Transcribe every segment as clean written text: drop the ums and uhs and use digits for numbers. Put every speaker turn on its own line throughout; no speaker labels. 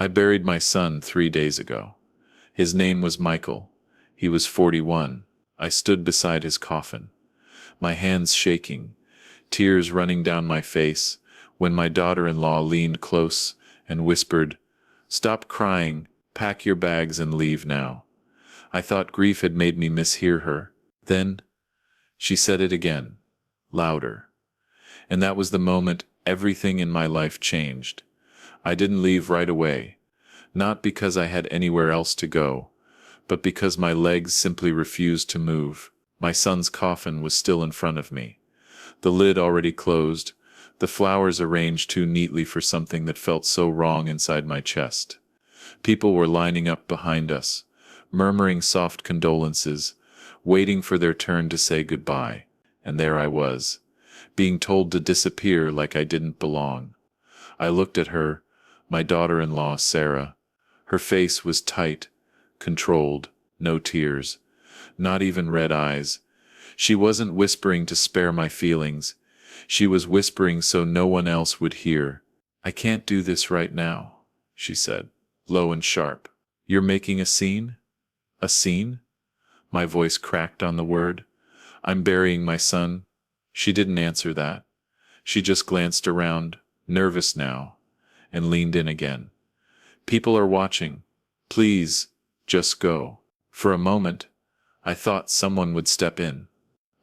I buried my son 3 days ago. His name was Michael. He was 41. I stood beside his coffin, my hands shaking, tears running down my face, when my daughter-in-law leaned close and whispered, "Stop crying, pack your bags and leave now." I thought grief had made me mishear her. Then she said it again, louder. And that was the moment everything in my life changed. I didn't leave right away, not because I had anywhere else to go, but because my legs simply refused to move. My son's coffin was still in front of me, the lid already closed, the flowers arranged too neatly for something that felt so wrong inside my chest. People were lining up behind us, murmuring soft condolences, waiting for their turn to say goodbye. And there I was, being told to disappear like I didn't belong. I looked at her, my daughter-in-law, Sarah. Her face was tight, controlled, no tears, not even red eyes. She wasn't whispering to spare my feelings. She was whispering so no one else would hear. "I can't do this right now," she said, low and sharp. "You're making a scene?" "A scene?" My voice cracked on the word. "I'm burying my son." She didn't answer that. She just glanced around, nervous now, and leaned in again. "People are watching. Please, just go." For a moment, I thought someone would step in.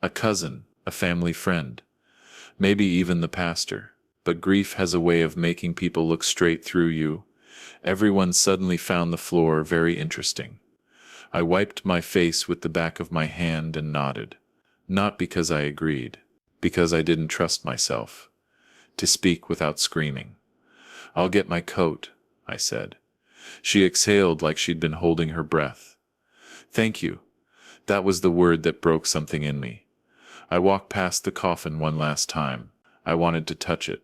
A cousin, a family friend, maybe even the pastor. But grief has a way of making people look straight through you. Everyone suddenly found the floor very interesting. I wiped my face with the back of my hand and nodded. Not because I agreed, because I didn't trust myself to speak without screaming. "I'll get my coat," I said. She exhaled like she'd been holding her breath. "Thank you." That was the word that broke something in me. I walked past the coffin one last time. I wanted to touch it,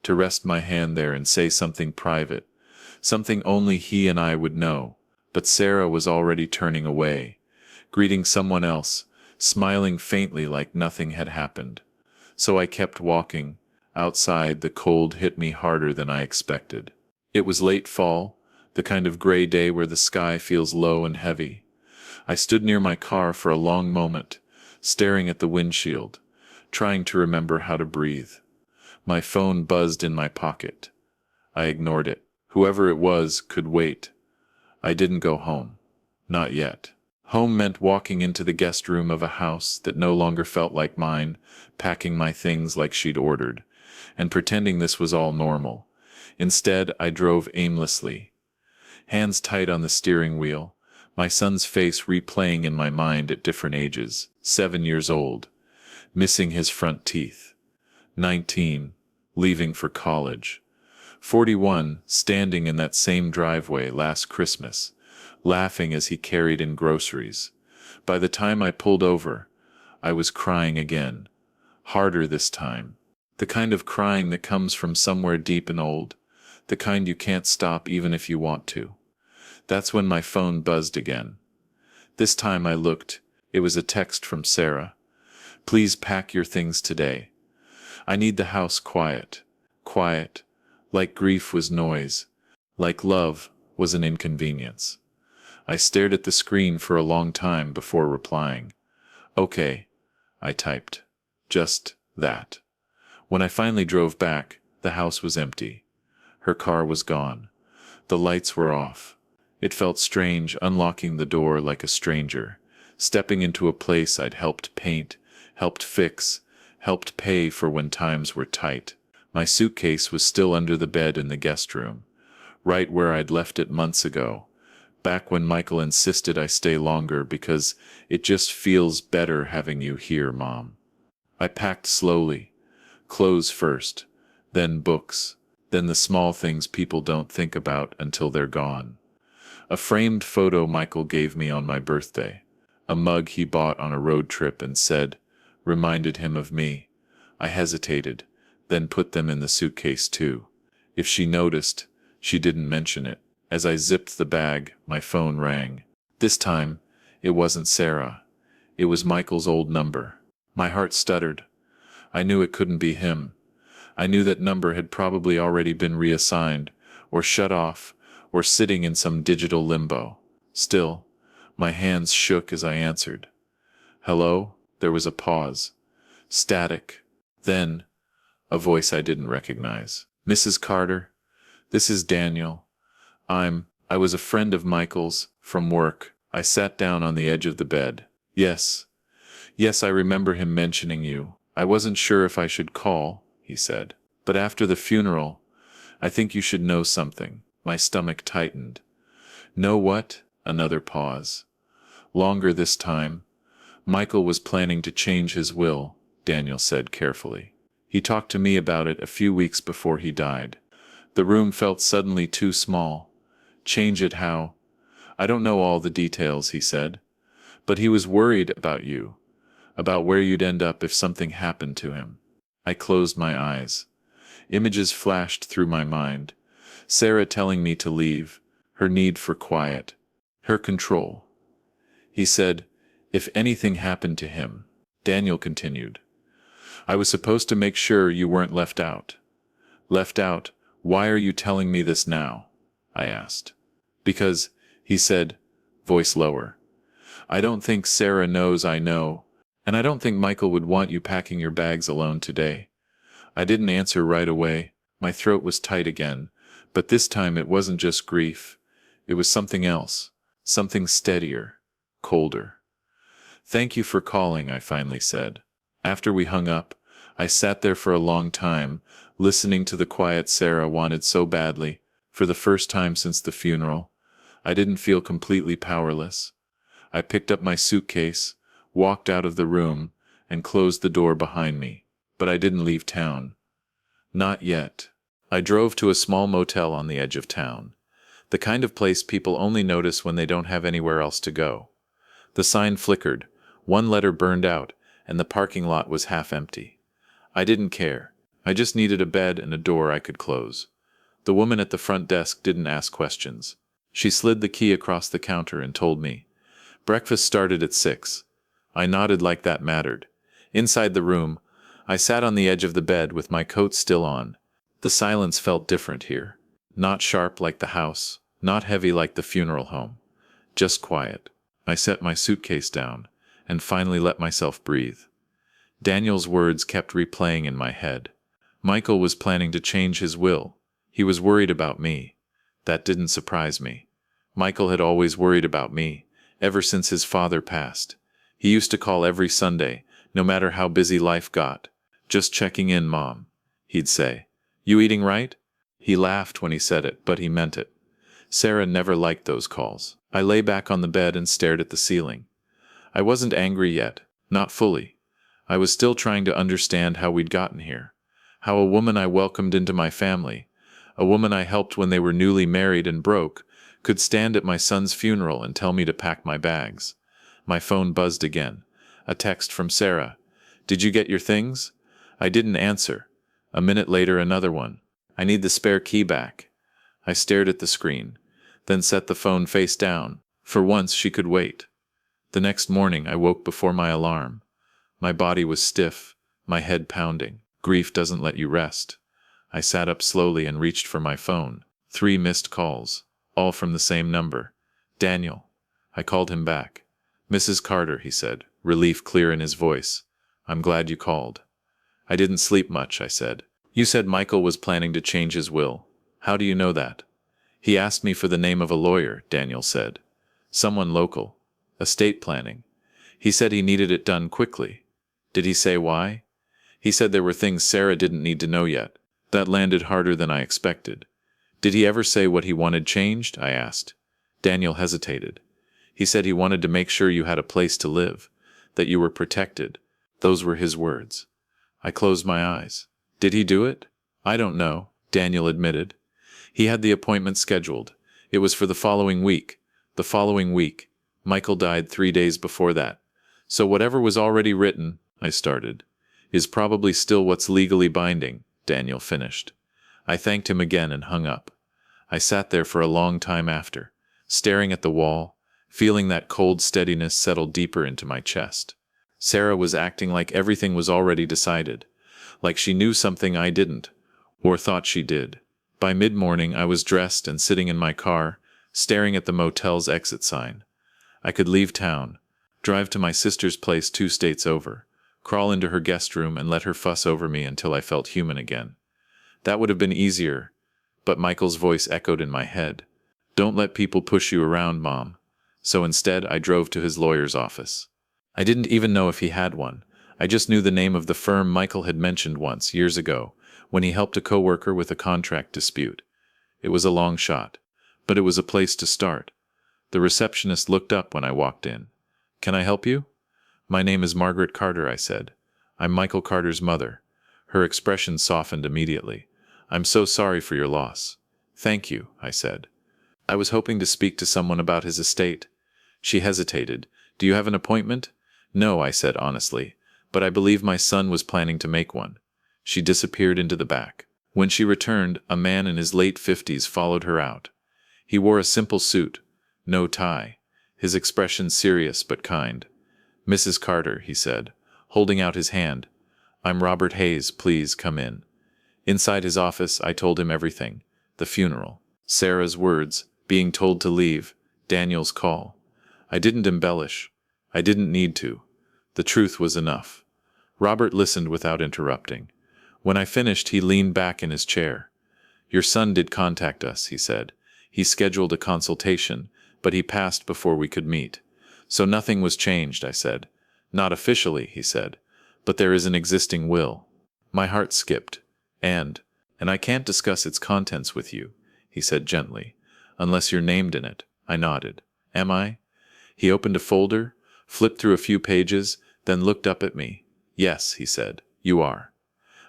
to rest my hand there and say something private, something only he and I would know. But Sarah was already turning away, greeting someone else, smiling faintly like nothing had happened. So I kept walking. Outside, the cold hit me harder than I expected. It was late fall, the kind of gray day where the sky feels low and heavy. I stood near my car for a long moment, staring at the windshield, trying to remember how to breathe. My phone buzzed in my pocket. I ignored it. Whoever it was could wait. I didn't go home. Not yet. Home meant walking into the guest room of a house that no longer felt like mine, packing my things like she'd ordered, and pretending this was all normal. Instead, I drove aimlessly, hands tight on the steering wheel, my son's face replaying in my mind at different ages. 7 years old, missing his front teeth. 19, leaving for college. 41, standing in that same driveway last Christmas, laughing as he carried in groceries. By the time I pulled over, I was crying again. Harder this time. The kind of crying that comes from somewhere deep and old. The kind you can't stop even if you want to. That's when my phone buzzed again. This time I looked. It was a text from Sarah. "Please pack your things today. I need the house quiet." Quiet. Like grief was noise. Like love was an inconvenience. I stared at the screen for a long time before replying. "Okay," I typed. Just that. When I finally drove back, the house was empty. Her car was gone. The lights were off. It felt strange unlocking the door like a stranger, stepping into a place I'd helped paint, helped fix, helped pay for when times were tight. My suitcase was still under the bed in the guest room, right where I'd left it months ago, back when Michael insisted I stay longer because it just feels better having you here, Mom. I packed slowly, clothes first, then books, then the small things people don't think about until they're gone. A framed photo Michael gave me on my birthday, a mug he bought on a road trip and said, reminded him of me. I hesitated, then put them in the suitcase too. If she noticed, she didn't mention it. As I zipped the bag, my phone rang. This time, it wasn't Sarah. It was Michael's old number. My heart stuttered. I knew it couldn't be him. I knew that number had probably already been reassigned, or shut off, or sitting in some digital limbo. Still, my hands shook as I answered. Hello? There was a pause. Static. Then, a voice I didn't recognize. Mrs. Carter? This is Daniel. I was a friend of Michael's, from work. I sat down on the edge of the bed. Yes, I remember him mentioning you. I wasn't sure if I should call, he said. But after the funeral, I think you should know something. My stomach tightened. Know what? Another pause. Longer this time. Michael was planning to change his will, Daniel said carefully. He talked to me about it a few weeks before he died. The room felt suddenly too small. Change it how? I don't know all the details, he said. But he was worried about you, about where you'd end up if something happened to him. I closed my eyes. Images flashed through my mind. Sarah telling me to leave, her need for quiet, her control. He said, if anything happened to him, Daniel continued, I was supposed to make sure you weren't left out. Left out? Why are you telling me this now? I asked. Because, he said, voice lower. I don't think Sarah knows I know, and I don't think Michael would want you packing your bags alone today. I didn't answer right away. My throat was tight again, but this time it wasn't just grief. It was something else, something steadier, colder. Thank you for calling, I finally said. After we hung up, I sat there for a long time, listening to the quiet Sarah wanted so badly. For the first time since the funeral, I didn't feel completely powerless. I picked up my suitcase, walked out of the room, and closed the door behind me. But I didn't leave town. Not yet. I drove to a small motel on the edge of town. The kind of place people only notice when they don't have anywhere else to go. The sign flickered, one letter burned out, and the parking lot was half empty. I didn't care. I just needed a bed and a door I could close. The woman at the front desk didn't ask questions. She slid the key across the counter and told me. Breakfast started at 6. I nodded like that mattered. Inside the room, I sat on the edge of the bed with my coat still on. The silence felt different here. Not sharp like the house, not heavy like the funeral home. Just quiet. I set my suitcase down, and finally let myself breathe. Daniel's words kept replaying in my head. Michael was planning to change his will. He was worried about me. That didn't surprise me. Michael had always worried about me, ever since his father passed. He used to call every Sunday, no matter how busy life got. Just checking in, Mom, he'd say. You eating right? He laughed when he said it, but he meant it. Sarah never liked those calls. I lay back on the bed and stared at the ceiling. I wasn't angry yet, not fully. I was still trying to understand how we'd gotten here. How a woman I welcomed into my family, a woman I helped when they were newly married and broke, could stand at my son's funeral and tell me to pack my bags. My phone buzzed again. A text from Sarah. Did you get your things? I didn't answer. A minute later, another one. I need the spare key back. I stared at the screen, then set the phone face down. For once, she could wait. The next morning, I woke before my alarm. My body was stiff, my head pounding. Grief doesn't let you rest. I sat up slowly and reached for my phone. 3 missed calls, all from the same number. Daniel. I called him back. Mrs. Carter, he said, relief clear in his voice. I'm glad you called. I didn't sleep much, I said. You said Michael was planning to change his will. How do you know that? He asked me for the name of a lawyer, Daniel said. Someone local. Estate planning. He said he needed it done quickly. Did he say why? He said there were things Sarah didn't need to know yet. That landed harder than I expected. Did he ever say what he wanted changed? I asked. Daniel hesitated. He said he wanted to make sure you had a place to live, that you were protected. Those were his words. I closed my eyes. Did he do it? I don't know, Daniel admitted. He had the appointment scheduled. It was for the following week. The following week. Michael died 3 days before that. So whatever was already written, I started, is probably still what's legally binding, Daniel finished. I thanked him again and hung up. I sat there for a long time after, staring at the wall, feeling that cold steadiness settle deeper into my chest. Sarah was acting like everything was already decided, like she knew something I didn't, or thought she did. By mid-morning, I was dressed and sitting in my car, staring at the motel's exit sign. I could leave town, drive to my sister's place 2 states over, crawl into her guest room and let her fuss over me until I felt human again. That would have been easier, but Michael's voice echoed in my head. "Don't let people push you around, Mom." So instead, I drove to his lawyer's office. I didn't even know if he had one. I just knew the name of the firm Michael had mentioned once, years ago, when he helped a coworker with a contract dispute. It was a long shot, but it was a place to start. The receptionist looked up when I walked in. "Can I help you?" "My name is Margaret Carter," I said. "I'm Michael Carter's mother." Her expression softened immediately. "I'm so sorry for your loss." "Thank you," I said. "I was hoping to speak to someone about his estate." She hesitated. "Do you have an appointment?" "No," I said honestly, "but I believe my son was planning to make one." She disappeared into the back. When she returned, a man in his late 50s followed her out. He wore a simple suit, no tie, his expression serious but kind. "Mrs. Carter," he said, holding out his hand. "I'm Robert Hayes, please come in." Inside his office, I told him everything. The funeral, Sarah's words, being told to leave, Daniel's call. I didn't embellish. I didn't need to. The truth was enough. Robert listened without interrupting. When I finished, he leaned back in his chair. "Your son did contact us," he said. "He scheduled a consultation, but he passed before we could meet." "So nothing was changed," I said. "Not officially," he said. "But there is an existing will." My heart skipped. And I can't discuss its contents with you," he said gently, "unless you're named in it." I nodded. "Am I?" He opened a folder, flipped through a few pages, then looked up at me. "Yes," he said, "you are."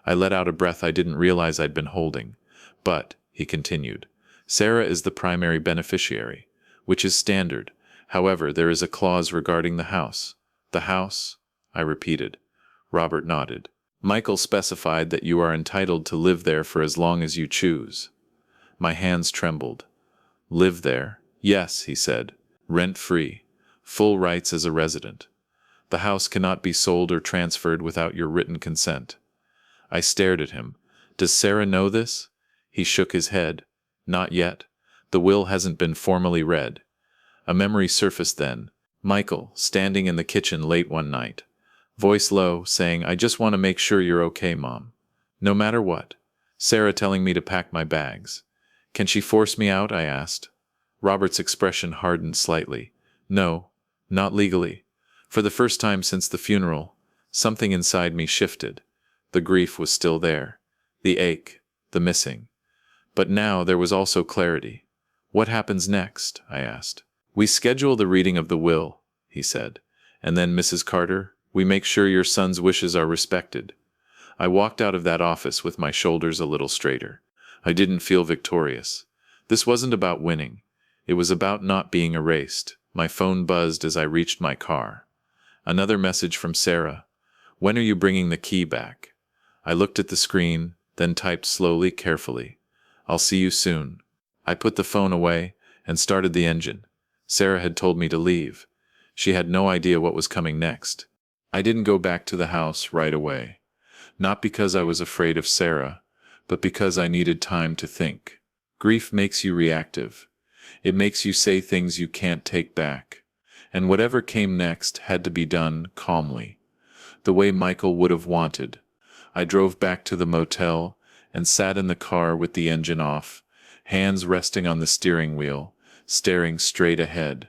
I let out a breath I didn't realize I'd been holding. "But," he continued, "Sarah is the primary beneficiary, which is standard. However, there is a clause regarding the house." "The house?" I repeated. Robert nodded. "Michael specified that you are entitled to live there for as long as you choose." My hands trembled. "Live there?" "Yes," he said. "Rent-free. Full rights as a resident. The house cannot be sold or transferred without your written consent." I stared at him. "Does Sarah know this?" He shook his head. "Not yet. The will hasn't been formally read." A memory surfaced then. Michael, standing in the kitchen late one night. Voice low, saying, "I just want to make sure you're okay, Mom. No matter what." Sarah telling me to pack my bags. "Can she force me out?" I asked. Robert's expression hardened slightly. "No, not legally." For the first time since the funeral, something inside me shifted. The grief was still there. The ache, the missing. But now there was also clarity. "What happens next?" I asked. "We schedule the reading of the will," he said. "And then, Mrs. Carter, we make sure your son's wishes are respected." I walked out of that office with my shoulders a little straighter. I didn't feel victorious. This wasn't about winning. It was about not being erased. My phone buzzed as I reached my car. Another message from Sarah. "When are you bringing the key back?" I looked at the screen, then typed slowly, carefully. "I'll see you soon." I put the phone away and started the engine. Sarah had told me to leave. She had no idea what was coming next. I didn't go back to the house right away. Not because I was afraid of Sarah, but because I needed time to think. Grief makes you reactive. It makes you say things you can't take back. And whatever came next had to be done calmly, the way Michael would have wanted. I drove back to the motel and sat in the car with the engine off, hands resting on the steering wheel, staring straight ahead.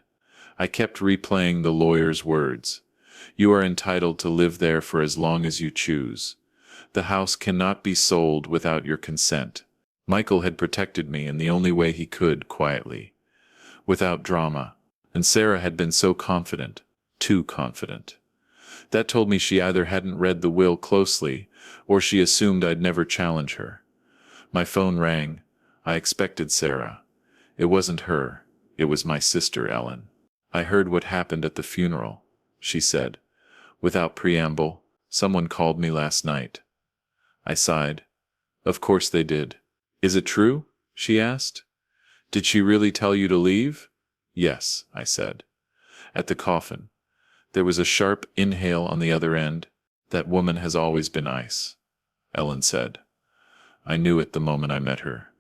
I kept replaying the lawyer's words. "You are entitled to live there for as long as you choose. The house cannot be sold without your consent." Michael had protected me in the only way he could, quietly, without drama. And Sarah had been so confident, too confident. That told me she either hadn't read the will closely, or she assumed I'd never challenge her. My phone rang. I expected Sarah. It wasn't her. It was my sister, Ellen. "I heard what happened at the funeral," she said. Without preamble, "Someone called me last night." I sighed. "Of course they did." "Is it true?" she asked. "Did she really tell you to leave?" "Yes," I said. At the coffin, there was a sharp inhale on the other end. "That woman has always been ice," Ellen said. I knew it the moment I met her.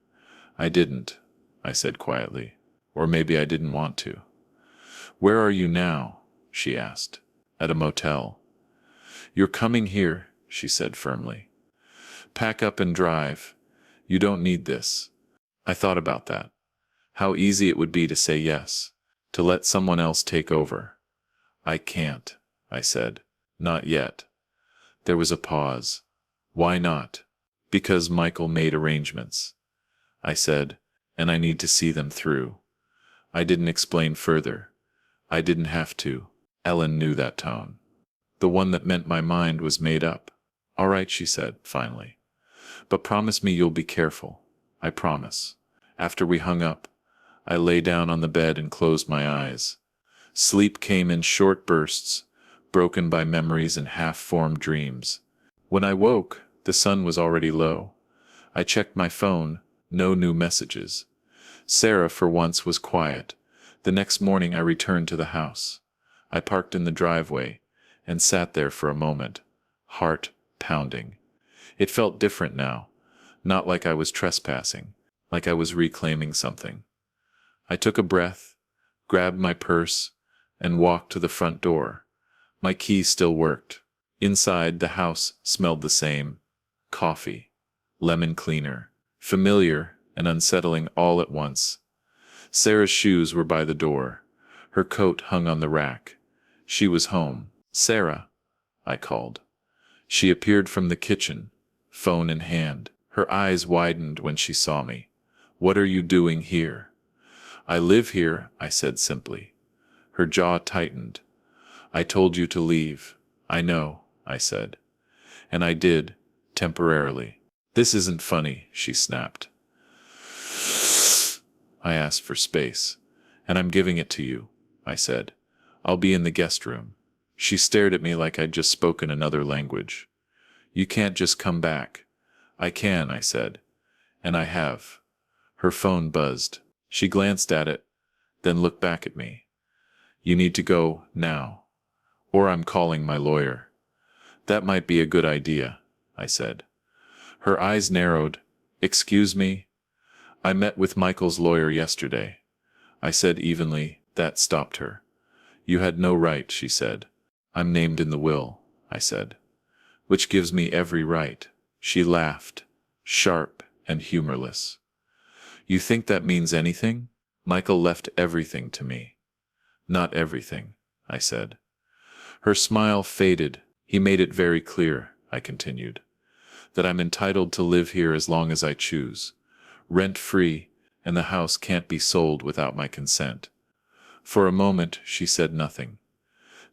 I didn't, I said quietly. Or maybe I didn't want to. Where are you now? She asked. At a motel. You're coming here, she said firmly. Pack up and drive. You don't need this. I thought about that. How easy it would be to say yes, to let someone else take over. I can't, I said. Not yet. There was a pause. Why not? Because Michael made arrangements, I said, and I need to see them through. I didn't explain further. I didn't have to. Ellen knew that tone. The one that meant my mind was made up. All right, she said, finally. But promise me you'll be careful. I promise. After we hung up, I lay down on the bed and closed my eyes. Sleep came in short bursts, broken by memories and half-formed dreams. When I woke, the sun was already low. I checked my phone, no new messages. Sarah, for once, was quiet. The next morning I returned to the house. I parked in the driveway and sat there for a moment, heart pounding. It felt different now, not like I was trespassing, like I was reclaiming something. I took a breath, grabbed my purse, and walked to the front door. My key still worked. Inside, the house smelled the same. Coffee, lemon cleaner, familiar and unsettling all at once. Sarah's shoes were by the door. Her coat hung on the rack. She was home. Sarah, I called. She appeared from the kitchen, phone in hand. Her eyes widened when she saw me. What are you doing here? I live here, I said simply. Her jaw tightened. I told you to leave. I know, I said. And I did, temporarily. This isn't funny, she snapped. I asked for space. And I'm giving it to you, I said. I'll be in the guest room. She stared at me like I'd just spoken another language. You can't just come back. I can, I said. And I have. Her phone buzzed. She glanced at it, then looked back at me. You need to go now. Or I'm calling my lawyer. That might be a good idea, I said. Her eyes narrowed. Excuse me? I met with Michael's lawyer yesterday. I said evenly. That stopped her. You had no right, she said. I'm named in the will, I said. Which gives me every right. She laughed, sharp and humorless. You think that means anything? Michael left everything to me. Not everything, I said. Her smile faded. He made it very clear, I continued, that I'm entitled to live here as long as I choose, rent-free, and the house can't be sold without my consent. For a moment, she said nothing.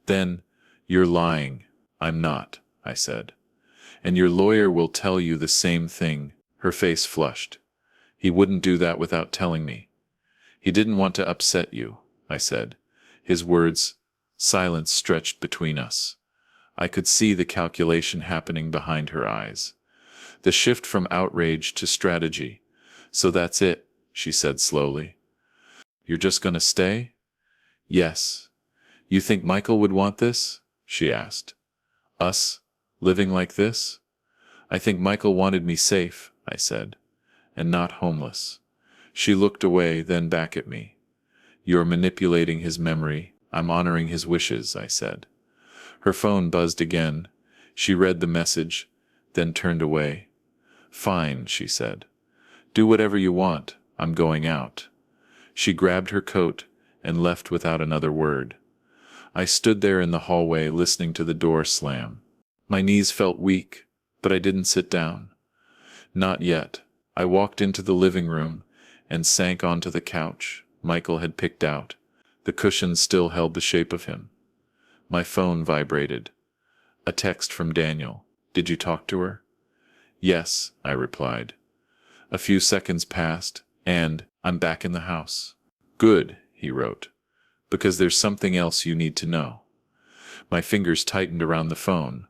Then, you're lying. I'm not, I said. And your lawyer will tell you the same thing. Her face flushed. He wouldn't do that without telling me. He didn't want to upset you, I said. His words, silence stretched between us. I could see the calculation happening behind her eyes. The shift from outrage to strategy. So that's it, she said slowly. You're just gonna stay? Yes. You think Michael would want this? She asked. Us? Living like this? I think Michael wanted me safe, I said, and not homeless. She looked away, then back at me. You're manipulating his memory. I'm honoring his wishes, I said. Her phone buzzed again. She read the message, then turned away. Fine, she said. Do whatever you want. I'm going out. She grabbed her coat and left without another word. I stood there in the hallway listening to the door slam. My knees felt weak, but I didn't sit down. Not yet. I walked into the living room and sank onto the couch Michael had picked out. The cushions still held the shape of him. My phone vibrated. A text from Daniel. Did you talk to her? Yes, I replied. A few seconds passed, and I'm back in the house. Good, he wrote, because there's something else you need to know. My fingers tightened around the phone.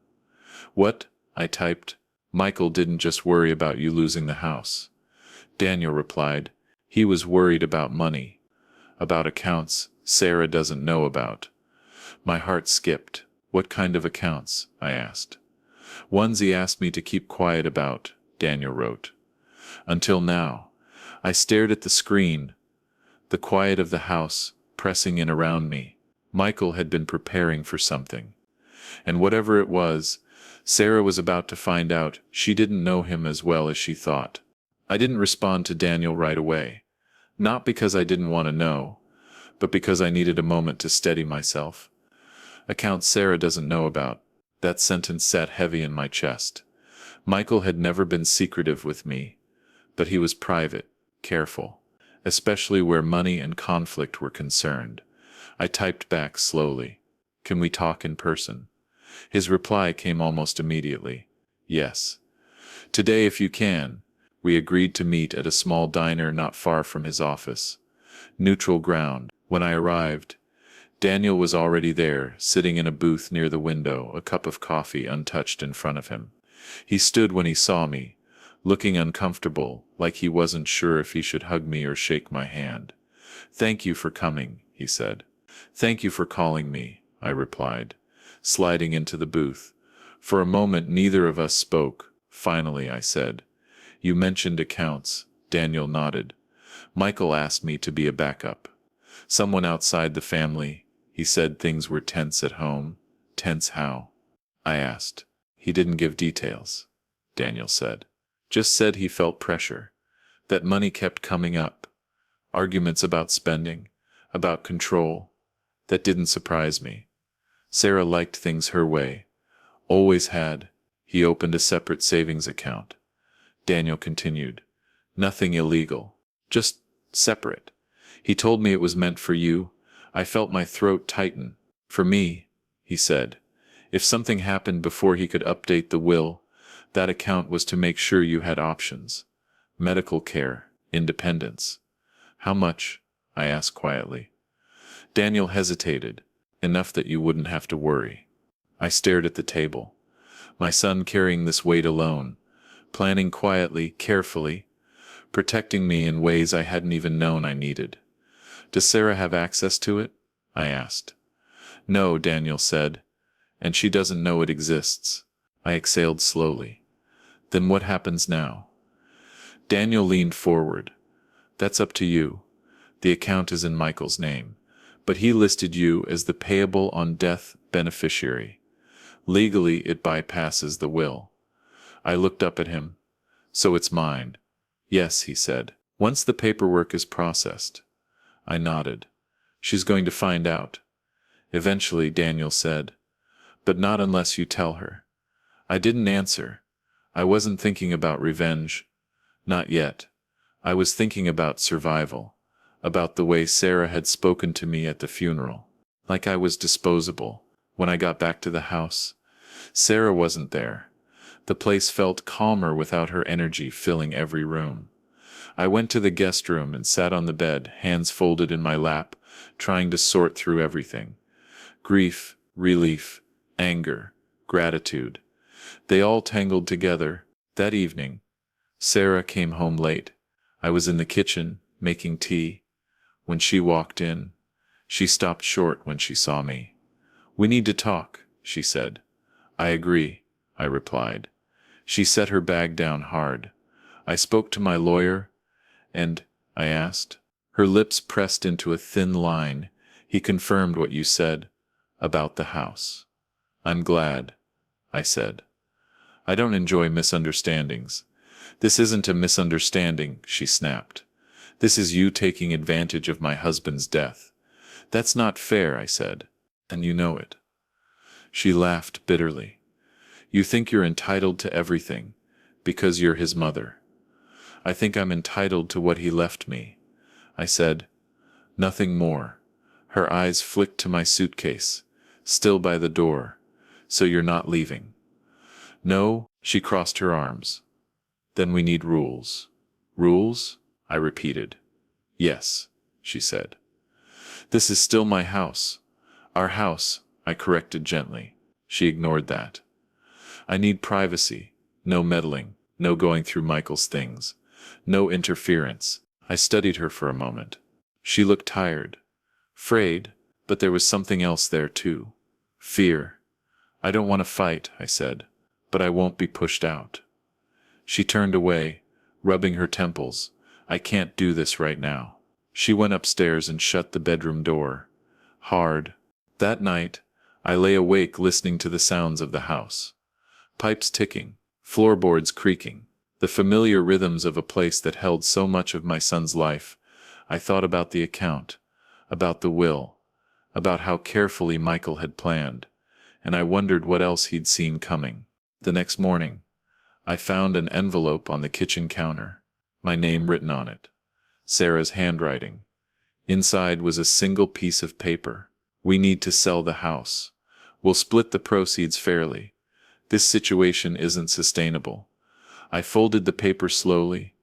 What? I typed. Michael didn't just worry about you losing the house. Daniel replied. He was worried about money. About accounts Sarah doesn't know about. My heart skipped. What kind of accounts? I asked. Ones he asked me to keep quiet about, Daniel wrote. Until now. I stared at the screen, the quiet of the house pressing in around me. Michael had been preparing for something. And whatever it was, Sarah was about to find out she didn't know him as well as she thought. I didn't respond to Daniel right away. Not because I didn't want to know, but because I needed a moment to steady myself. Account Sarah doesn't know about. That sentence sat heavy in my chest. Michael had never been secretive with me, but he was private, careful, especially where money and conflict were concerned. I typed back slowly. Can we talk in person? His reply came almost immediately. Yes. Today if you can. We agreed to meet at a small diner not far from his office. Neutral ground. When I arrived, Daniel was already there, sitting in a booth near the window, a cup of coffee untouched in front of him. He stood when he saw me, looking uncomfortable, like he wasn't sure if he should hug me or shake my hand. Thank you for coming, he said. Thank you for calling me, I replied, sliding into the booth. For a moment neither of us spoke. Finally I said, You mentioned accounts. Daniel nodded. Michael asked me to be a backup. Someone outside the family. He said things were tense at home. Tense how? I asked. He didn't give details, Daniel said. Just said he felt pressure. That money kept coming up. Arguments about spending, about control. That didn't surprise me. Sarah liked things her way. Always had. He opened a separate savings account. Daniel continued. Nothing illegal. Just separate. He told me it was meant for you. I felt my throat tighten. For me, he said. If something happened before he could update the will, that account was to make sure you had options. Medical care, independence. How much? I asked quietly. Daniel hesitated. Enough that you wouldn't have to worry. I stared at the table. My son carrying this weight alone, planning quietly, carefully, protecting me in ways I hadn't even known I needed. Does Sarah have access to it? I asked. No, Daniel said, and she doesn't know it exists. I exhaled slowly. Then what happens now? Daniel leaned forward. That's up to you. The account is in Michael's name, but he listed you as the payable on death beneficiary. Legally, it bypasses the will. I looked up at him. So it's mine. Yes, he said. Once the paperwork is processed. I nodded. She's going to find out. Eventually, Daniel said. But not unless you tell her. I didn't answer. I wasn't thinking about revenge. Not yet. I was thinking about survival. About the way Sarah had spoken to me at the funeral. Like I was disposable. When I got back to the house, Sarah wasn't there. The place felt calmer without her energy filling every room. I went to the guest room and sat on the bed, hands folded in my lap, trying to sort through everything. Grief, relief, anger, gratitude. They all tangled together. That evening, Sarah came home late. I was in the kitchen, making tea. When she walked in, she stopped short when she saw me. We need to talk, she said. I agree, I replied. She set her bag down hard. I spoke to my lawyer, and, I asked. Her lips pressed into a thin line. He confirmed what you said about the house. I'm glad, I said. I don't enjoy misunderstandings. This isn't a misunderstanding, she snapped. This is you taking advantage of my husband's death. That's not fair, I said, and you know it. She laughed bitterly. You think you're entitled to everything, because you're his mother. I think I'm entitled to what he left me. I said, nothing more. Her eyes flicked to my suitcase, still by the door. So you're not leaving? No, she crossed her arms. Then we need rules. Rules? I repeated. Yes, she said. This is still my house. Our house, I corrected gently. She ignored that. I need privacy. No meddling. No going through Michael's things. No interference. I studied her for a moment. She looked tired. Frayed, but there was something else there too. Fear. I don't want to fight, I said, but I won't be pushed out. She turned away, rubbing her temples. I can't do this right now. She went upstairs and shut the bedroom door. Hard. That night, I lay awake listening to the sounds of the house. Pipes ticking, floorboards creaking, the familiar rhythms of a place that held so much of my son's life. I thought about the account, about the will, about how carefully Michael had planned, and I wondered what else he'd seen coming. The next morning, I found an envelope on the kitchen counter, my name written on it, Sarah's handwriting. Inside was a single piece of paper. We need to sell the house. We'll split the proceeds fairly. This situation isn't sustainable. I folded the paper slowly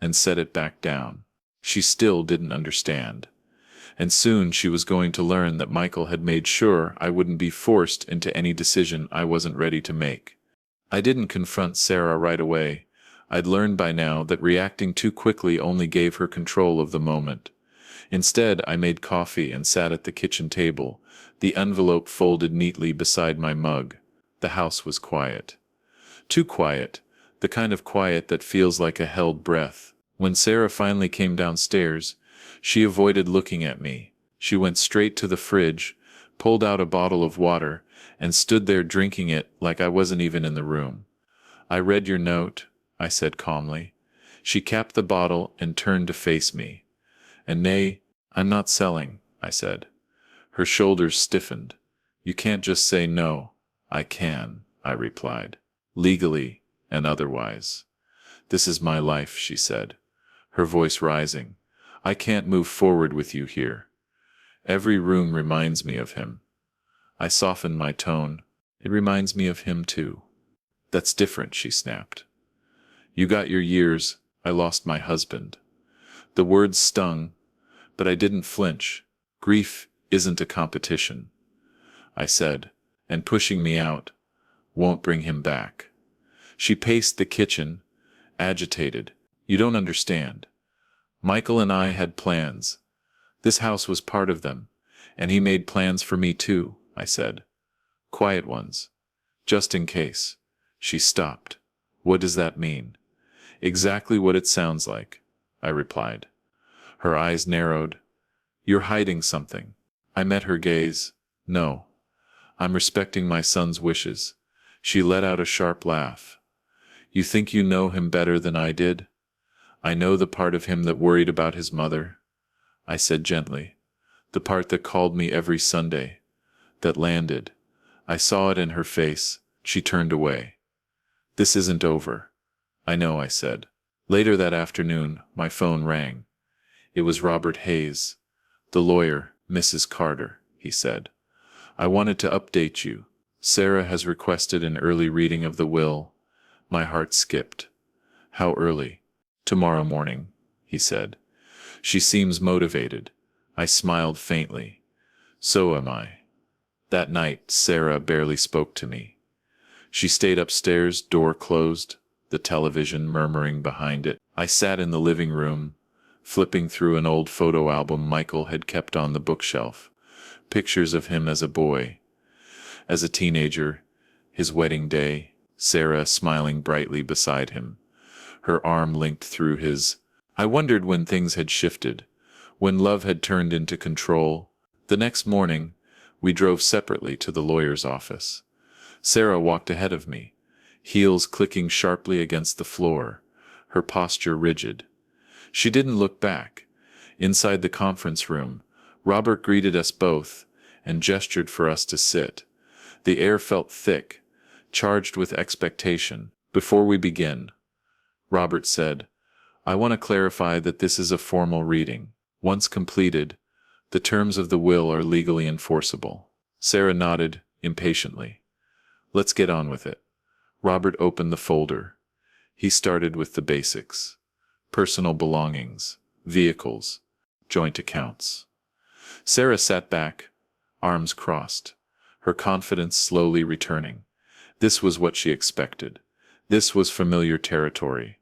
and set it back down. She still didn't understand. And soon she was going to learn that Michael had made sure I wouldn't be forced into any decision I wasn't ready to make. I didn't confront Sarah right away. I'd learned by now that reacting too quickly only gave her control of the moment. Instead, I made coffee and sat at the kitchen table, the envelope folded neatly beside my mug. The house was quiet. Too quiet, the kind of quiet that feels like a held breath. When Sarah finally came downstairs, she avoided looking at me. She went straight to the fridge, pulled out a bottle of water, and stood there drinking it like I wasn't even in the room. "I read your note," I said calmly. She capped the bottle and turned to face me. "And nay, I'm not selling," I said. Her shoulders stiffened. "You can't just say no." "I can," I replied. "Legally and otherwise. This is my life," she said, her voice rising. "I can't move forward with you here. Every room reminds me of him." I softened my tone. "It reminds me of him too." "That's different," she snapped. "You got your years, I lost my husband." The words stung, but I didn't flinch. "Grief isn't a competition," I said, "and pushing me out won't bring him back." She paced the kitchen, agitated. "You don't understand. Michael and I had plans. This house was part of them, and he made plans for me too," I said. "Quiet ones. Just in case." She stopped. "What does that mean?" "Exactly what it sounds like," I replied. Her eyes narrowed. "You're hiding something." I met her gaze. "No. I'm respecting my son's wishes." She let out a sharp laugh. "You think you know him better than I did?" "I know the part of him that worried about his mother," I said gently. "The part that called me every Sunday. That landed." I saw it in her face. She turned away. "This isn't over." "I know," I said. Later that afternoon, my phone rang. It was Robert Hayes. "The lawyer, Mrs. Carter," he said. "I wanted to update you. Sarah has requested an early reading of the will." My heart skipped. "How early?" "Tomorrow morning," he said. "She seems motivated." I smiled faintly. "So am I." That night, Sarah barely spoke to me. She stayed upstairs, door closed, the television murmuring behind it. I sat in the living room, flipping through an old photo album Michael had kept on the bookshelf. Pictures of him as a boy, as a teenager, his wedding day, Sarah smiling brightly beside him, her arm linked through his. I wondered when things had shifted, when love had turned into control. The next morning, we drove separately to the lawyer's office. Sarah walked ahead of me, heels clicking sharply against the floor, her posture rigid. She didn't look back. Inside the conference room, Robert greeted us both and gestured for us to sit. The air felt thick, charged with expectation. "Before we begin," Robert said, "I want to clarify that this is a formal reading. Once completed, the terms of the will are legally enforceable." Sarah nodded impatiently. "Let's get on with it." Robert opened the folder. He started with the basics: personal belongings, vehicles, joint accounts. Sarah sat back, arms crossed, her confidence slowly returning. This was what she expected. This was familiar territory.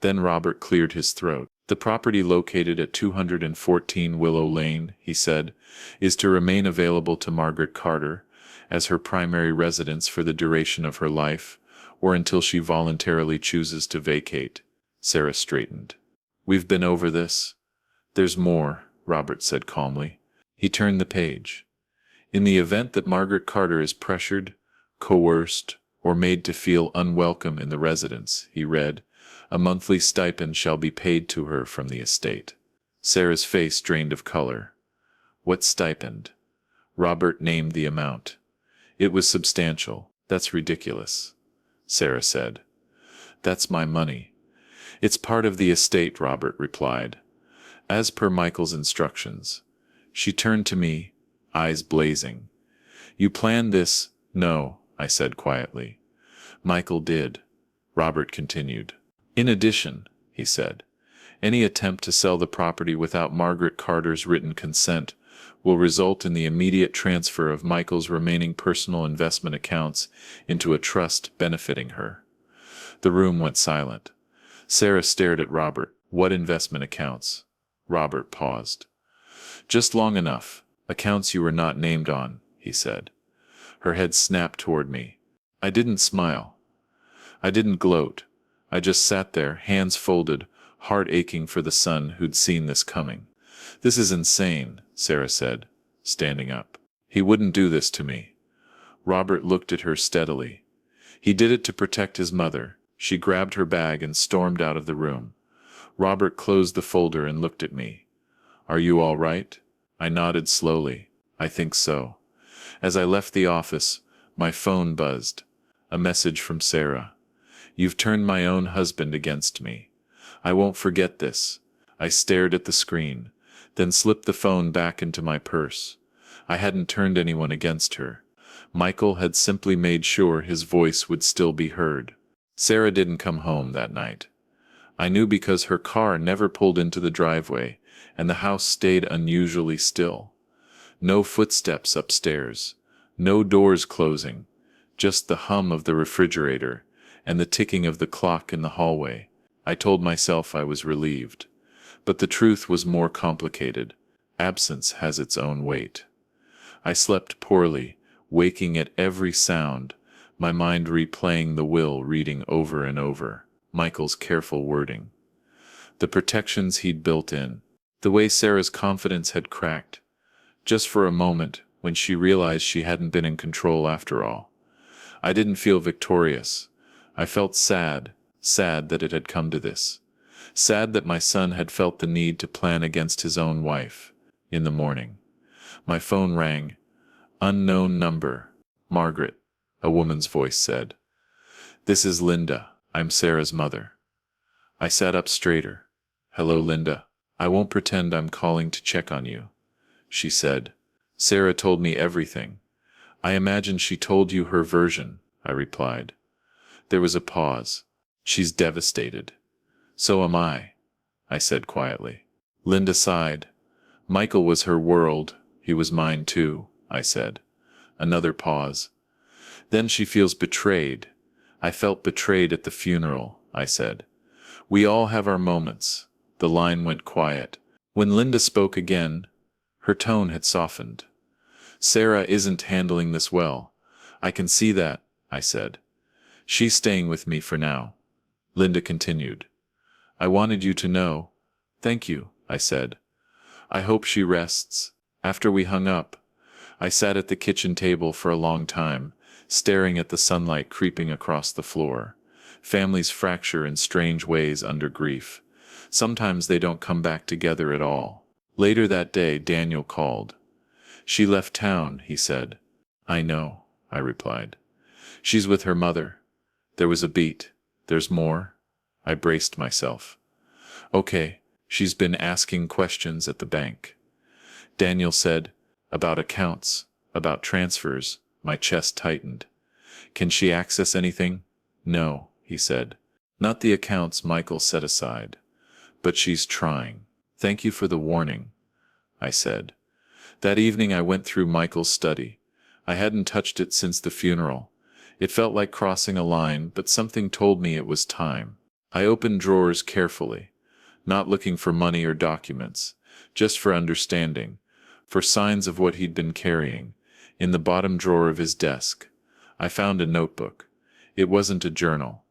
Then Robert cleared his throat. "The property located at 214 Willow Lane," he said, "is to remain available to Margaret Carter as her primary residence for the duration of her life, or until she voluntarily chooses to vacate." Sarah straightened. We've been over this. There's more, Robert said calmly. He turned the page. In the event that Margaret Carter is pressured, coerced, or made to feel unwelcome in the residence, he read, a monthly stipend shall be paid to her from the estate. Sarah's face drained of color. What stipend? Robert named the amount. It was substantial. That's ridiculous, Sarah said. That's my money. It's part of the estate, Robert replied. As per Michael's instructions. She turned to me, eyes blazing. You planned this? No, I said quietly. Michael did, Robert continued. In addition, he said, any attempt to sell the property without Margaret Carter's written consent will result in the immediate transfer of Michael's remaining personal investment accounts into a trust benefiting her. The room went silent. Sarah stared at Robert. What investment accounts? Robert paused. Just long enough. Accounts you were not named on, he said. Her head snapped toward me. I didn't smile. I didn't gloat. I just sat there, hands folded, heart aching for the son who'd seen this coming. This is insane, Sarah said, standing up. He wouldn't do this to me. Robert looked at her steadily. He did it to protect his mother. She grabbed her bag and stormed out of the room. Robert closed the folder and looked at me. Are you all right? I nodded slowly. I think so. As I left the office, my phone buzzed. A message from Sarah. You've turned my own husband against me. I won't forget this. I stared at the screen, then slipped the phone back into my purse. I hadn't turned anyone against her. Michael had simply made sure his voice would still be heard. Sarah didn't come home that night. I knew because her car never pulled into the driveway, and the house stayed unusually still. No footsteps upstairs, no doors closing, just the hum of the refrigerator and the ticking of the clock in the hallway. I told myself I was relieved. But the truth was more complicated. Absence has its own weight. I slept poorly, waking at every sound, my mind replaying the will reading over and over, Michael's careful wording. The protections he'd built in, the way Sarah's confidence had cracked, just for a moment when she realized she hadn't been in control after all. I didn't feel victorious. I felt sad that it had come to this. Sad that my son had felt the need to plan against his own wife. In the morning, my phone rang. Unknown number. Margaret, a woman's voice said. This is Linda. I'm Sarah's mother. I sat up straighter. Hello, Linda. I won't pretend I'm calling to check on you, she said. Sarah told me everything. I imagine she told you her version, I replied. There was a pause. She's devastated. So am I said quietly. Linda sighed. Michael was her world. He was mine too, I said. Another pause. Then she feels betrayed. I felt betrayed at the funeral, I said. We all have our moments. The line went quiet. When Linda spoke again, her tone had softened. Sarah isn't handling this well. I can see that, I said. She's staying with me for now. Linda continued. I wanted you to know. Thank you, I said. I hope she rests. After we hung up, I sat at the kitchen table for a long time, staring at the sunlight creeping across the floor. Families fracture in strange ways under grief. Sometimes they don't come back together at all. Later that day, Daniel called. She left town, he said. I know, I replied. She's with her mother. There was a beat. There's more? I braced myself. Okay, she's been asking questions at the bank. Daniel said, about accounts, about transfers. My chest tightened. Can she access anything? No, he said. Not the accounts Michael set aside. But she's trying. Thank you for the warning, I said. That evening I went through Michael's study. I hadn't touched it since the funeral. It felt like crossing a line, but something told me it was time. I opened drawers carefully, not looking for money or documents, just for understanding, for signs of what he'd been carrying. In the bottom drawer of his desk, I found a notebook. It wasn't a journal.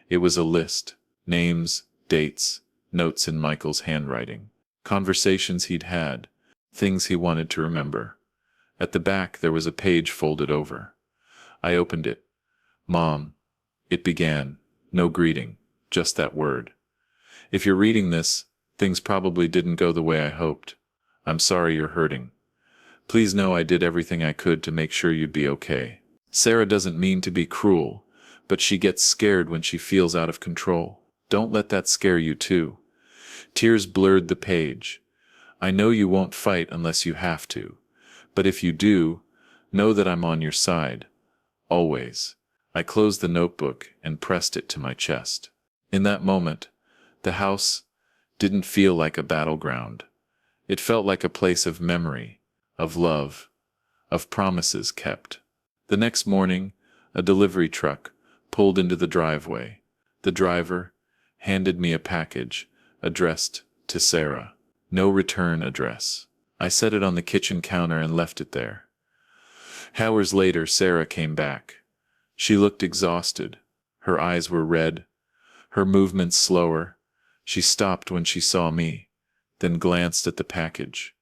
It was a list. Names, dates, notes in Michael's handwriting, conversations he'd had, things he wanted to remember. At the back there was a page folded over. I opened it. "Mom," it began. No greeting, just that word. "If you're reading this, things probably didn't go the way I hoped. I'm sorry you're hurting. Please know I did everything I could to make sure you'd be okay. Sarah doesn't mean to be cruel, but she gets scared when she feels out of control. Don't let that scare you too." Tears blurred the page. "I know you won't fight unless you have to. But if you do, know that I'm on your side. Always." I closed the notebook and pressed it to my chest. In that moment, the house didn't feel like a battleground. It felt like a place of memory, of love, of promises kept. The next morning, a delivery truck pulled into the driveway. The driver handed me a package addressed to Sarah. No return address. I set it on the kitchen counter and left it there. Hours later, Sarah came back. She looked exhausted. Her eyes were red, her movements slower. She stopped when she saw me, then glanced at the package.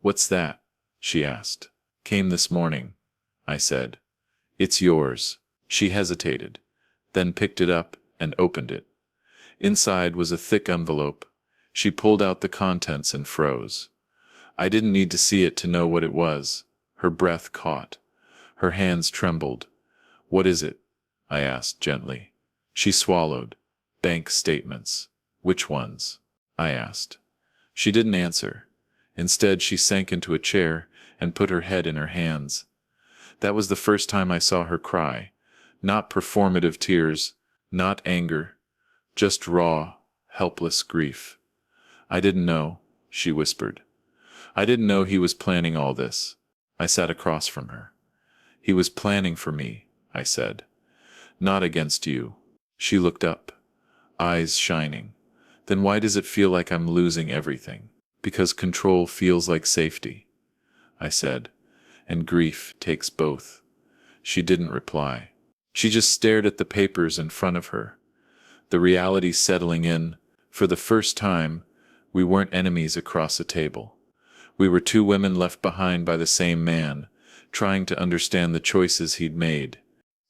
"What's that?" she asked. "Came this morning," I said. "It's yours." She hesitated, then picked it up and opened it. Inside was a thick envelope. She pulled out the contents and froze. I didn't need to see it to know what it was. Her breath caught. Her hands trembled. "What is it?" I asked gently. She swallowed. "Bank statements." "Which ones?" I asked. She didn't answer. Instead, she sank into a chair and put her head in her hands. That was the first time I saw her cry. Not performative tears, not anger, just raw, helpless grief. "I didn't know," she whispered. "I didn't know he was planning all this." I sat across from her. "He was planning for me," I said. "Not against you." She looked up, eyes shining. "Then why does it feel like I'm losing everything?" "Because control feels like safety," I said, "and grief takes both." She didn't reply. She just stared at the papers in front of her. The reality settling in. For the first time, we weren't enemies across a table. We were two women left behind by the same man, trying to understand the choices he'd made.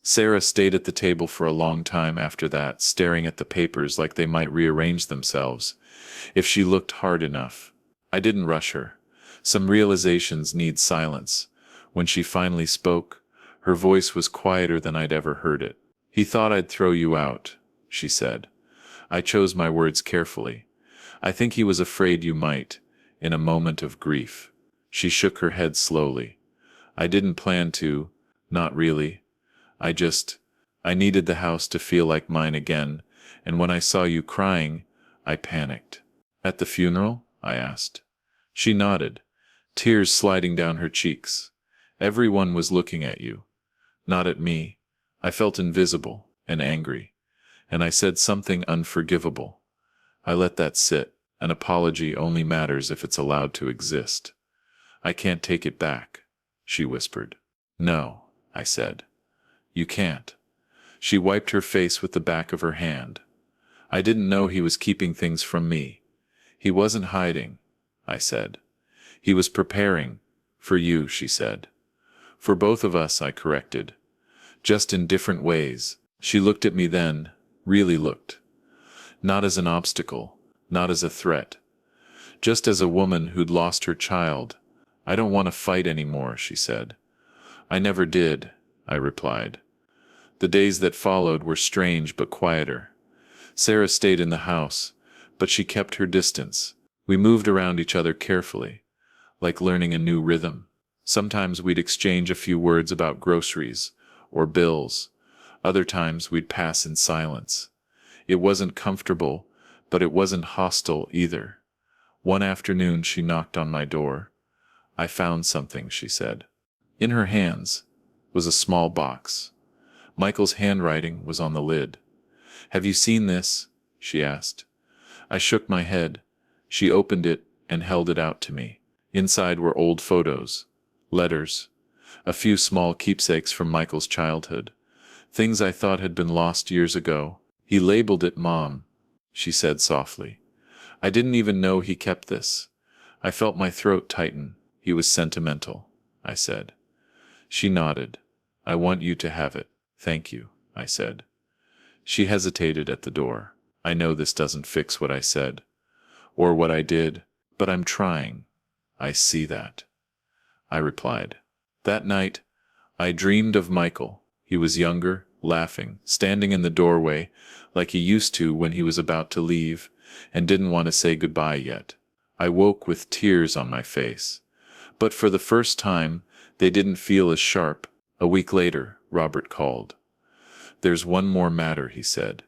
Sarah stayed at the table for a long time after that, staring at the papers like they might rearrange themselves, if she looked hard enough. I didn't rush her. Some realizations need silence. When she finally spoke, her voice was quieter than I'd ever heard it. "He thought I'd throw you out," she said. I chose my words carefully. "I think he was afraid you might, in a moment of grief." She shook her head slowly. "I didn't plan to, not really. I needed the house to feel like mine again, and when I saw you crying, I panicked." "At the funeral?" I asked. She nodded, tears sliding down her cheeks. "Everyone was looking at you. Not at me. I felt invisible and angry, and I said something unforgivable. I let that sit. An apology only matters if it's allowed to exist." "I can't take it back," she whispered. "No," I said. "You can't." She wiped her face with the back of her hand. "I didn't know he was keeping things from me." "He wasn't hiding," I said. "He was preparing. For you," she said. "For both of us," I corrected. "Just in different ways." She looked at me then, really looked. Not as an obstacle, not as a threat. Just as a woman who'd lost her child. "I don't want to fight anymore," she said. "I never did," I replied. The days that followed were strange but quieter. Sarah stayed in the house, but she kept her distance. We moved around each other carefully, like learning a new rhythm. Sometimes we'd exchange a few words about groceries or bills. Other times we'd pass in silence. It wasn't comfortable, but it wasn't hostile either. One afternoon she knocked on my door. "I found something," she said. In her hands was a small box. Michael's handwriting was on the lid. "Have you seen this?" she asked. I shook my head. She opened it and held it out to me. Inside were old photos, letters, a few small keepsakes from Michael's childhood, things I thought had been lost years ago. "He labeled it Mom," she said softly. I didn't even know he kept this. I felt my throat tighten. He was sentimental, I said. She nodded. I want you to have it. Thank you, I said. She hesitated at the door. I know this doesn't fix what I said, or what I did, but I'm trying. I see that, I replied. That night, I dreamed of Michael. He was younger, laughing, standing in the doorway, like he used to when he was about to leave, and didn't want to say goodbye yet. I woke with tears on my face. But for the first time, they didn't feel as sharp. A week later, Robert called. There's one more matter, he said.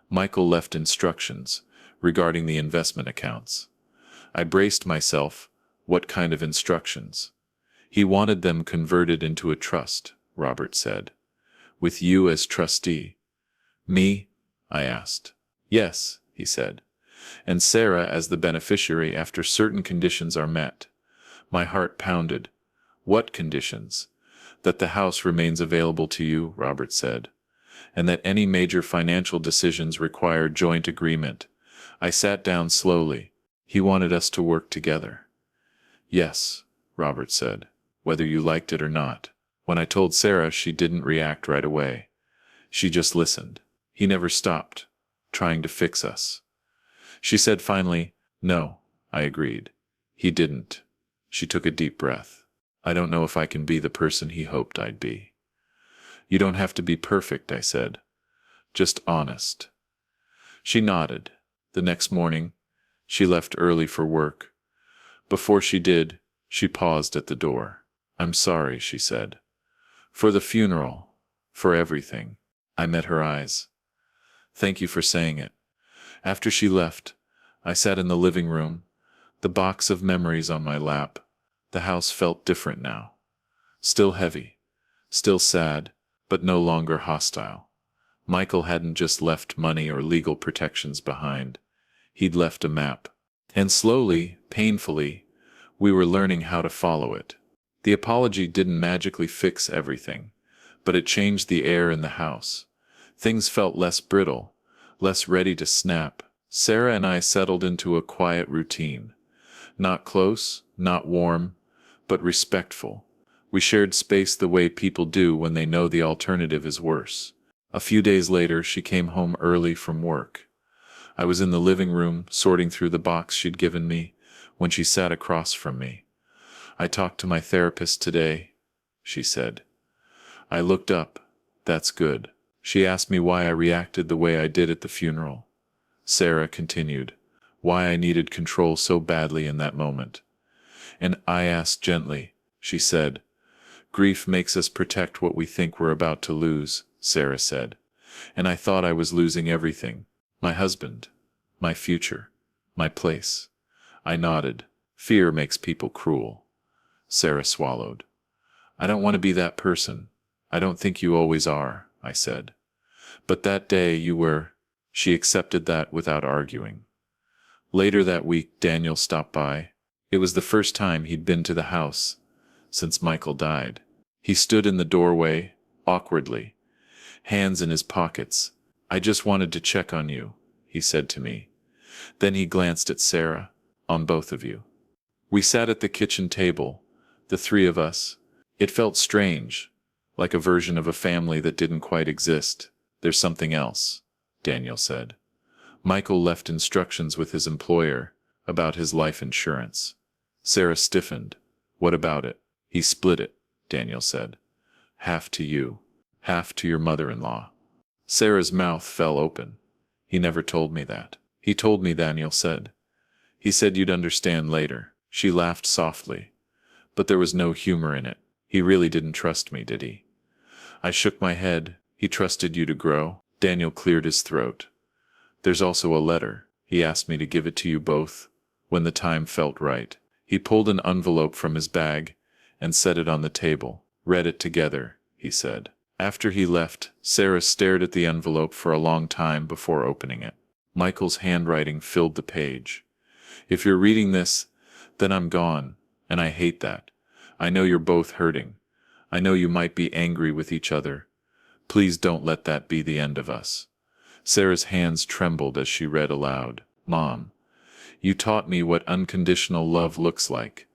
Michael left instructions regarding the investment accounts. I braced myself. What kind of instructions? He wanted them converted into a trust, Robert said. With you as trustee. Me? I asked. Yes, he said. And Sarah as the beneficiary after certain conditions are met. My heart pounded. What conditions? That the house remains available to you, Robert said, and that any major financial decisions require joint agreement. I sat down slowly. He wanted us to work together. Yes, Robert said, whether you liked it or not. When I told Sarah, she didn't react right away. She just listened. He never stopped, trying to fix us. She said finally, no, I agreed. He didn't. She took a deep breath. I don't know if I can be the person he hoped I'd be. You don't have to be perfect, I said. Just honest. She nodded. The next morning, she left early for work. Before she did, she paused at the door. I'm sorry, she said. For the funeral. For everything. I met her eyes. Thank you for saying it. After she left, I sat in the living room, the box of memories on my lap. The house felt different now. Still heavy. Still sad, but no longer hostile. Michael hadn't just left money or legal protections behind. He'd left a map. And slowly, painfully, we were learning how to follow it. The apology didn't magically fix everything, but it changed the air in the house. Things felt less brittle, less ready to snap. Sarah and I settled into a quiet routine. Not close, not warm, but respectful. We shared space the way people do when they know the alternative is worse. A few days later, she came home early from work. I was in the living room, sorting through the box she'd given me, when she sat across from me. I talked to my therapist today, she said. I looked up. That's good. She asked me why I reacted the way I did at the funeral. Sarah continued, why I needed control so badly in that moment. And I asked gently, she said. Grief makes us protect what we think we're about to lose, Sarah said. And I thought I was losing everything. My husband, my future, my place. I nodded. Fear makes people cruel. Sarah swallowed. I don't want to be that person. I don't think you always are, I said. But that day you were. She accepted that without arguing. Later that week, Daniel stopped by. It was the first time he'd been to the house since Michael died. He stood in the doorway, awkwardly, hands in his pockets. I just wanted to check on you, he said to me. Then he glanced at Sarah, on both of you. We sat at the kitchen table, the three of us. It felt strange, like a version of a family that didn't quite exist. There's something else, Daniel said. Michael left instructions with his employer about his life insurance. Sarah stiffened. What about it? He split it, Daniel said. Half to you, half to your mother-in-law. Sarah's mouth fell open. He never told me that. He told me, Daniel said. He said you'd understand later. She laughed softly, but there was no humor in it. He really didn't trust me, did he? I shook my head. He trusted you to grow. Daniel cleared his throat. There's also a letter. He asked me to give it to you both when the time felt right. He pulled an envelope from his bag and set it on the table. Read it together, he said. After he left, Sarah stared at the envelope for a long time before opening it. Michael's handwriting filled the page. If you're reading this, then I'm gone, and I hate that. I know you're both hurting. I know you might be angry with each other. Please don't let that be the end of us. Sarah's hands trembled as she read aloud. Mom, You taught me what unconditional love looks like.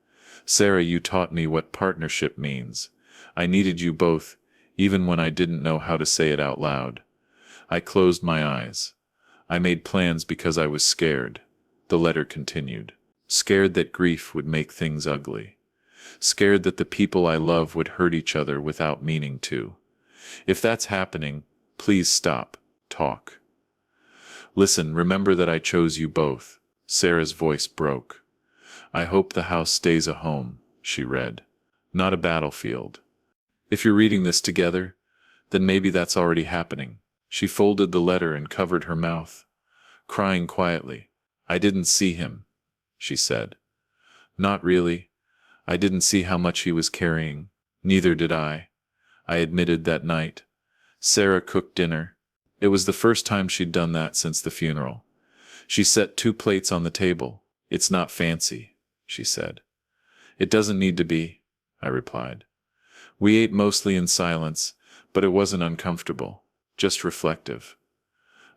Sarah, you taught me what partnership means. I needed you both, even when I didn't know how to say it out loud. I closed my eyes. I made plans because I was scared. The letter continued. Scared that grief would make things ugly. Scared that the people I love would hurt each other without meaning to. If that's happening, please stop. Talk. Listen, remember that I chose you both. Sarah's voice broke. I hope the house stays a home, she read. Not a battlefield. If you're reading this together, then maybe that's already happening. She folded the letter and covered her mouth, crying quietly. I didn't see him, she said. Not really. I didn't see how much he was carrying. Neither did I admitted that night. Sarah cooked dinner. It was the first time she'd done that since the funeral. She set 2 plates on the table. It's not fancy, she said. It doesn't need to be, I replied. We ate mostly in silence, but it wasn't uncomfortable, just reflective.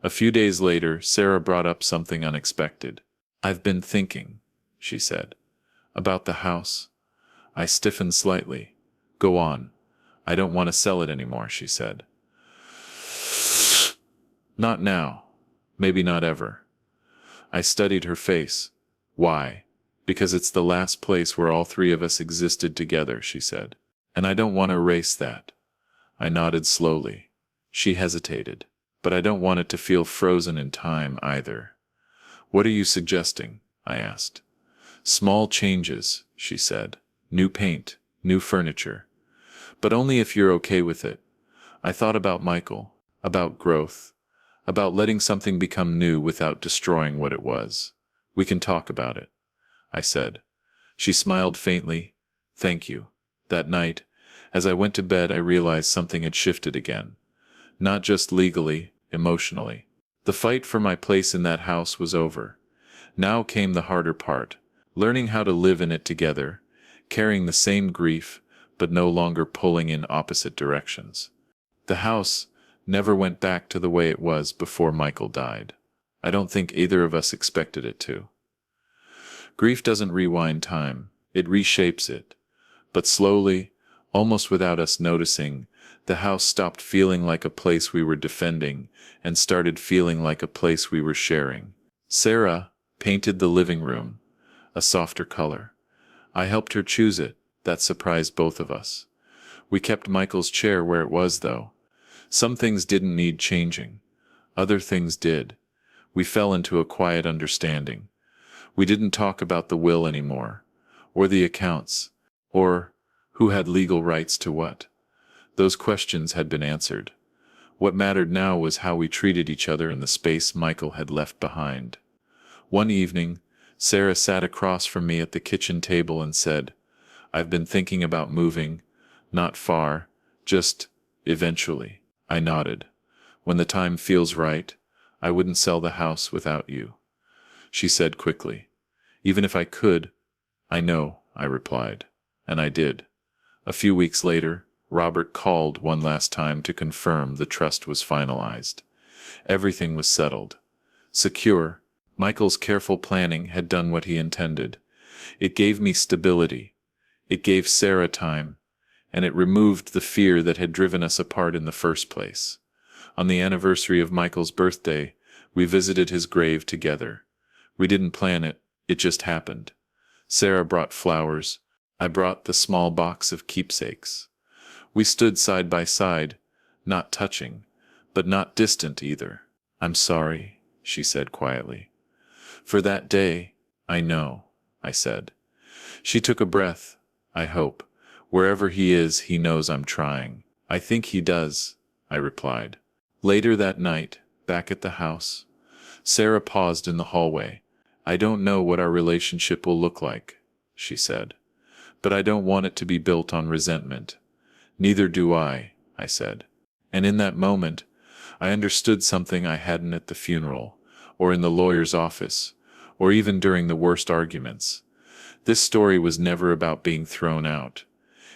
A few days later, Sarah brought up something unexpected. I've been thinking, she said, about the house. I stiffened slightly. Go on. I don't want to sell it anymore, she said. Not now. Maybe not ever. I studied her face. Why? Because it's the last place where all 3 of us existed together, she said. And I don't want to erase that. I nodded slowly. She hesitated. But I don't want it to feel frozen in time either. What are you suggesting? I asked. Small changes, she said. New paint, new furniture. But only if you're okay with it. I thought about Michael, about growth, about letting something become new without destroying what it was. We can talk about it, I said. She smiled faintly. Thank you. That night, as I went to bed, I realized something had shifted again. Not just legally, emotionally. The fight for my place in that house was over. Now came the harder part, learning how to live in it together, carrying the same grief, but no longer pulling in opposite directions. The house never went back to the way it was before Michael died. I don't think either of us expected it to. Grief doesn't rewind time, it reshapes it. But slowly, almost without us noticing, the house stopped feeling like a place we were defending and started feeling like a place we were sharing. Sarah painted the living room, a softer color. I helped her choose it. That surprised both of us. We kept Michael's chair where it was, though. Some things didn't need changing. Other things did. We fell into a quiet understanding. We didn't talk about the will anymore, or the accounts, or who had legal rights to what. Those questions had been answered. What mattered now was how we treated each other in the space Michael had left behind. One evening, Sarah sat across from me at the kitchen table and said, I've been thinking about moving, not far, just eventually. I nodded. When the time feels right, I wouldn't sell the house without you. She said quickly. Even if I could, I know, I replied. And I did. A few weeks later, Robert called one last time to confirm the trust was finalized. Everything was settled. Secure. Michael's careful planning had done what he intended. It gave me stability. It gave Sarah time, and it removed the fear that had driven us apart in the first place. On the anniversary of Michael's birthday, we visited his grave together. We didn't plan it, it just happened. Sarah brought flowers. I brought the small box of keepsakes. We stood side by side, not touching, but not distant either. I'm sorry, she said quietly. For that day, I know, I said. She took a breath. I hope. Wherever he is, he knows I'm trying. I think he does, I replied. Later that night, back at the house, Sarah paused in the hallway. I don't know what our relationship will look like, she said. But I don't want it to be built on resentment. Neither do I said. And in that moment, I understood something I hadn't at the funeral, or in the lawyer's office, or even during the worst arguments. This story was never about being thrown out.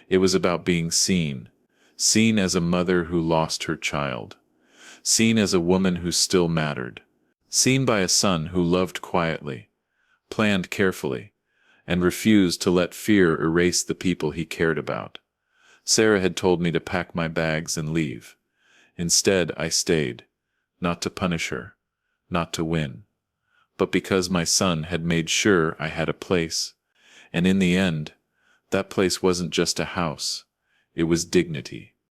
It was about being seen. Seen as a mother who lost her child. Seen as a woman who still mattered. Seen by a son who loved quietly. planned carefully, and refused to let fear erase the people he cared about. Sarah had told me to pack my bags and leave. Instead, I stayed, not to punish her, not to win, but because my son had made sure I had a place. And in the end, that place wasn't just a house, it was dignity.